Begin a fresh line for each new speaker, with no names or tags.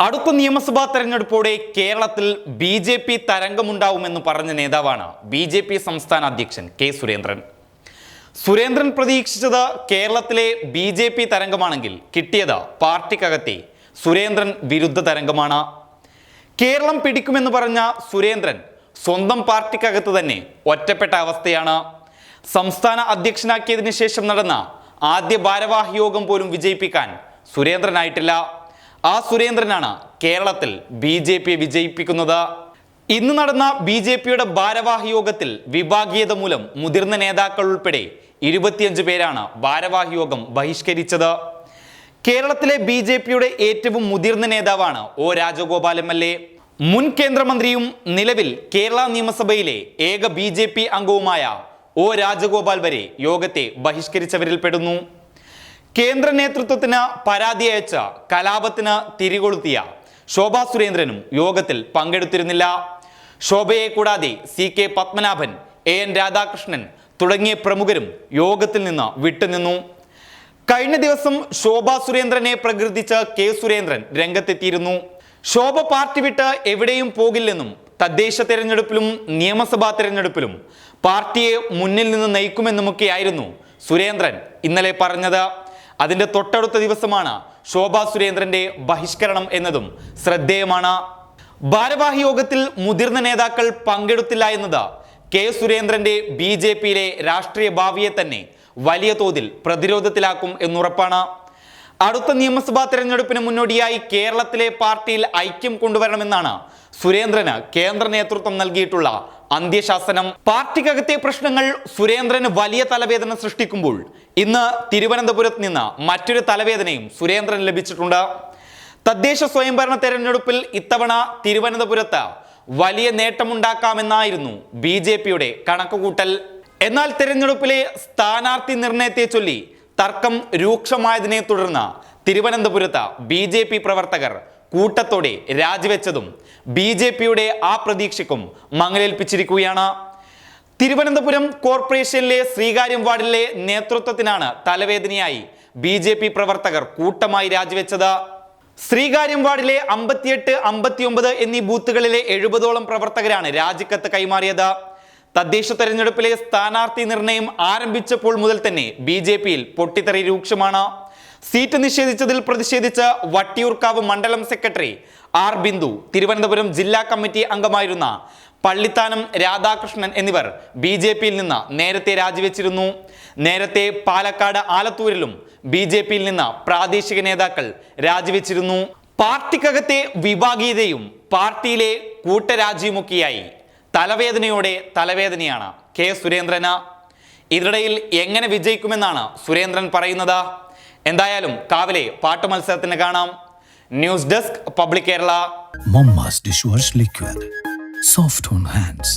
അടുത്ത നിയമസഭാ തെരഞ്ഞെടുപ്പോടെ കേരളത്തിൽ BJP തരംഗമുണ്ടാവുമെന്ന് പറഞ്ഞ നേതാവാണ് BJP സംസ്ഥാന അധ്യക്ഷൻ കെ സുരേന്ദ്രൻ. സുരേന്ദ്രൻ പ്രതീക്ഷിച്ചത് കേരളത്തിലെ BJP തരംഗമാണെങ്കിൽ കിട്ടിയത് പാർട്ടിക്കകത്തെ സുരേന്ദ്രൻ വിരുദ്ധ തരംഗമാണ്. കേരളം പിടിക്കുമെന്ന് പറഞ്ഞ സുരേന്ദ്രൻ സ്വന്തം പാർട്ടിക്കകത്ത് തന്നെ ഒറ്റപ്പെട്ട അവസ്ഥയാണ്. സംസ്ഥാന അധ്യക്ഷനാക്കിയതിനു ശേഷം നടന്ന ആദ്യ ഭാരവാഹി യോഗം പോലും വിജയിപ്പിക്കാൻ സുരേന്ദ്രനായിട്ടില്ല. ആ സുരേന്ദ്രനാണ് കേരളത്തിൽ BJP വിജയിപ്പിക്കുന്നത്. ഇന്ന് നടന്ന BJPയുടെ ഭാരവാഹി യോഗത്തിൽ വിഭാഗീയത മൂലം മുതിർന്ന നേതാക്കൾ ഉൾപ്പെടെ 25 പേരാണ് ഭാരവാഹി യോഗം ബഹിഷ്കരിച്ചത്. കേരളത്തിലെ BJPയുടെ ഏറ്റവും മുതിർന്ന നേതാവാണ് O രാജഗോപാൽ MLA. മുൻ കേന്ദ്രമന്ത്രിയും നിലവിൽ കേരള നിയമസഭയിലെ ഏക BJP അംഗവുമായ O രാജഗോപാൽ വരെ യോഗത്തെ ബഹിഷ്കരിച്ചവരിൽ പെടുന്നു. കേന്ദ്ര നേതൃത്വത്തിന് പരാതി അയച്ച കലാപത്തിന് തിരികൊളുത്തിയ ശോഭാ സുരേന്ദ്രനും യോഗത്തിൽ പങ്കെടുത്തിരുന്നില്ല. ശോഭയെ കൂടാതെ CK പത്മനാഭൻ, AN രാധാകൃഷ്ണൻ തുടങ്ങിയ പ്രമുഖരും യോഗത്തിൽ നിന്ന് വിട്ടുനിന്നു. കഴിഞ്ഞ ദിവസം ശോഭാ സുരേന്ദ്രനെ പ്രകീർത്തിച്ച് കെ സുരേന്ദ്രൻ രംഗത്തെത്തിയിരുന്നു. ശോഭ പാർട്ടി വിട്ട് എവിടെയും പോകില്ലെന്നും തദ്ദേശ തെരഞ്ഞെടുപ്പിലും നിയമസഭാ തെരഞ്ഞെടുപ്പിലും പാർട്ടിയെ മുന്നിൽ നിന്ന് നയിക്കുമെന്നുമൊക്കെയായിരുന്നു സുരേന്ദ്രൻ ഇന്നലെ പറഞ്ഞത്. അതിന്റെ തൊട്ടടുത്ത ദിവസമാണ് ശോഭാ സുരേന്ദ്രന്റെ ബഹിഷ്കരണം എന്നതും ശ്രദ്ധേയമാണ്. ഭാരവാഹി യോഗത്തിൽ മുതിർന്ന നേതാക്കൾ പങ്കെടുത്തില്ല എന്നത് കെ സുരേന്ദ്രന്റെ BJPയിലെ രാഷ്ട്രീയ ഭാവിയെ തന്നെ വലിയ തോതിൽ പ്രതിരോധത്തിലാക്കും എന്നുറപ്പാണ്. അടുത്ത നിയമസഭാ തെരഞ്ഞെടുപ്പിന് മുന്നോടിയായി കേരളത്തിലെ പാർട്ടിയിൽ ഐക്യം കൊണ്ടുവരണമെന്നാണ് സുരേന്ദ്രന് കേന്ദ്ര നേതൃത്വം നൽകിയിട്ടുള്ള അന്ത്യശാസനം. പാർട്ടിക്കകത്തെ പ്രശ്നങ്ങൾ സുരേന്ദ്രന് വലിയ തലവേദന സൃഷ്ടിക്കുമ്പോൾ ഇന്ന് തിരുവനന്തപുരത്ത് നിന്ന് മറ്റൊരു തലവേദനയും സുരേന്ദ്രന് ലഭിച്ചിട്ടുണ്ട്. തദ്ദേശ സ്വയംഭരണ തെരഞ്ഞെടുപ്പിൽ ഇത്തവണ തിരുവനന്തപുരത്ത് വലിയ നേട്ടമുണ്ടാക്കാമെന്നായിരുന്നു BJPയുടെ കണക്കുകൂട്ടൽ. എന്നാൽ തെരഞ്ഞെടുപ്പിലെ സ്ഥാനാർത്ഥി നിർണയത്തെ ചൊല്ലി തർക്കം രൂക്ഷമായതിനെ തുടർന്ന് തിരുവനന്തപുരത്ത് BJP പ്രവർത്തകർ കൂട്ടത്തോടെ രാജിവെച്ചതും BJPയുടെ ആ പ്രതീക്ഷയ്ക്കും മങ്ങലേൽപ്പിച്ചിരിക്കുകയാണ്. തിരുവനന്തപുരം കോർപ്പറേഷനിലെ ശ്രീകാര്യം വാർഡിലെ നേതൃത്വത്തിനാണ് തലവേദനയായി BJP പ്രവർത്തകർ കൂട്ടമായി രാജിവെച്ചത്. ശ്രീകാര്യം വാർഡിലെ 58, 59 എന്നീ ബൂത്തുകളിലെ 70ഓളം പ്രവർത്തകരാണ് രാജിക്കത്ത് കൈമാറിയത്. തദ്ദേശ തെരഞ്ഞെടുപ്പിലെ സ്ഥാനാർത്ഥി നിർണയം ആരംഭിച്ചപ്പോൾ മുതൽ തന്നെ BJPയിൽ പൊട്ടിത്തെറി രൂക്ഷമാണ്. സീറ്റ് നിഷേധിച്ചതിൽ പ്രതിഷേധിച്ച് വട്ടിയൂർക്കാവ് മണ്ഡലം സെക്രട്ടറി R ബിന്ദു, തിരുവനന്തപുരം ജില്ലാ കമ്മിറ്റി അംഗമായിരുന്ന പള്ളിത്താനം രാധാകൃഷ്ണൻ എന്നിവർ BJPയിൽ നിന്ന് നേരത്തെ രാജിവെച്ചിരുന്നു. നേരത്തെ പാലക്കാട് ആലത്തൂരിലും BJPയിൽ നിന്ന് പ്രാദേശിക നേതാക്കൾ രാജിവെച്ചിരുന്നു. പാർട്ടിക്കകത്തെ വിഭാഗീയതയും പാർട്ടിയിലെ കൂട്ടരാജിയുമൊക്കെയായി തലവേദനയോടെ തലവേദനയാണ് കെ സുരേന്ദ്രന്. ഇതിനിടയിൽ എങ്ങനെ വിജയിക്കുമെന്നാണ് സുരേന്ദ്രൻ പറയുന്നത്. എന്തായാലും കാവിലെ പാട്ട് മത്സരത്തിന് കാണാം. News desk public Kerala.
Mama's dishwash liquid, soft on hands.